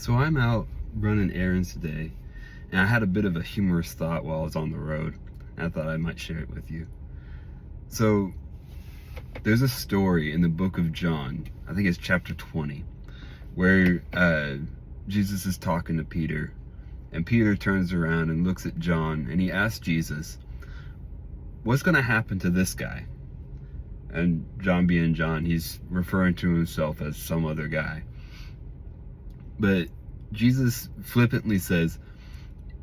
So I'm out running errands today, and I had a bit of a humorous thought while I was on the road, and I thought I might share it with you. So there's a story in the book of John, I think it's chapter 20, where Jesus is talking to Peter, and Peter turns around and looks at John, and he asks Jesus, what's going to happen to this guy? And John being John, he's referring to himself as some other guy. But Jesus flippantly says,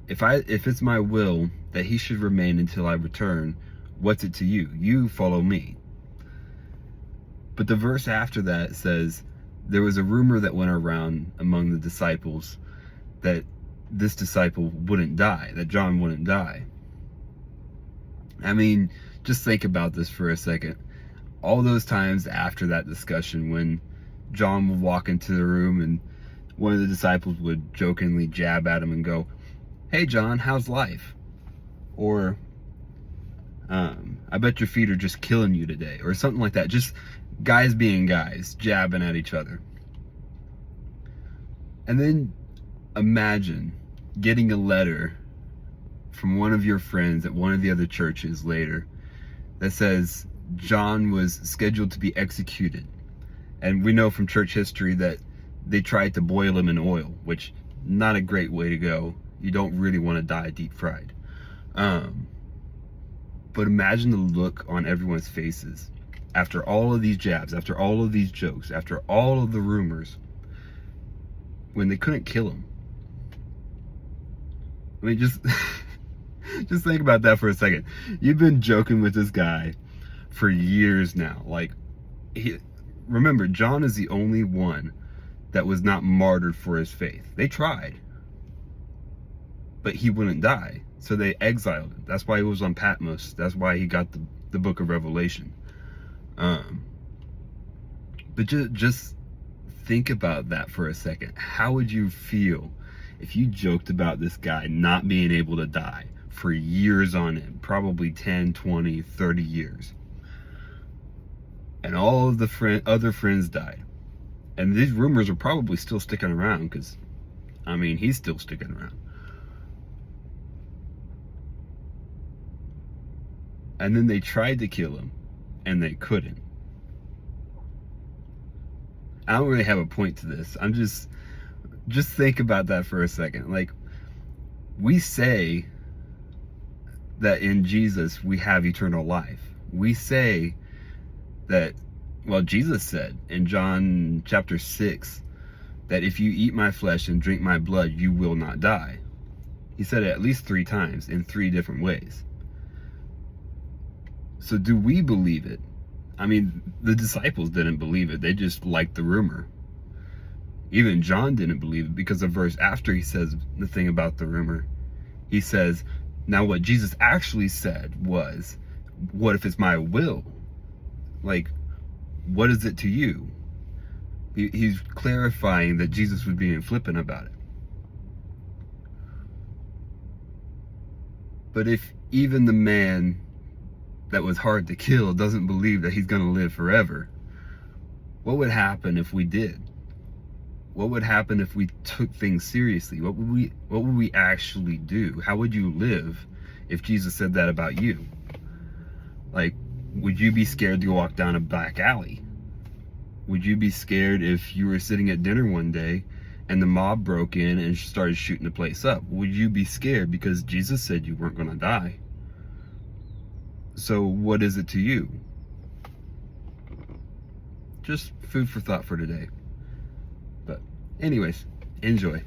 if it's my will that he should remain until I return, what's it to you? You follow me. But the verse after that says, there was a rumor that went around among the disciples that this disciple wouldn't die, that John wouldn't die. I mean, just think about this for a second. All those times after that discussion when John would walk into the room and one of the disciples would jokingly jab at him and go, hey John, how's life? Or, I bet your feet are just killing you today, or something like that. Just guys being guys, jabbing at each other. And then imagine getting a letter from one of your friends at one of the other churches later that says John was scheduled to be executed. And we know from church history that they tried to boil him in oil, which not a great way to go. You don't really want to die deep fried. But imagine the look on everyone's faces after all of these jabs, after all of these jokes, after all of the rumors, when they couldn't kill him. I mean, just just think about that for a second. You've been joking with this guy for years now. Like, remember, John is the only one that was not martyred for his faith. They tried, but he wouldn't die, so they exiled him. That's why he was on Patmos. That's why he got the book of Revelation. But just think about that for a second. How would you feel if you joked about this guy not being able to die for years on end, probably 10, 20, 30 years, and all of the other friends died? And these rumors are probably still sticking around because, I mean, he's still sticking around. And then they tried to kill him, and they couldn't. I don't really have a point to this. I'm just think about that for a second. Like, we say that in Jesus we have eternal life. We say that, well, Jesus said in John chapter 6 that if you eat my flesh and drink my blood, you will not die. He said it at least 3 times in 3 different ways. So do we believe it? I mean, the disciples didn't believe it. They just liked the rumor. Even John didn't believe it, because the verse after he says the thing about the rumor, he says, now what Jesus actually said was, what if it's my will? Like, what is it to you? He's clarifying that Jesus was being flippant about it. But if even the man that was hard to kill doesn't believe that he's going to live forever, what would happen if we did? What would happen if we took things seriously? What would we actually do? How would you live if Jesus said that about you? Like, would you be scared to walk down a back alley? Would you be scared if you were sitting at dinner one day and the mob broke in and started shooting the place up? Would you be scared because Jesus said you weren't going to die? So what is it to you? Just food for thought for today. But anyways, enjoy.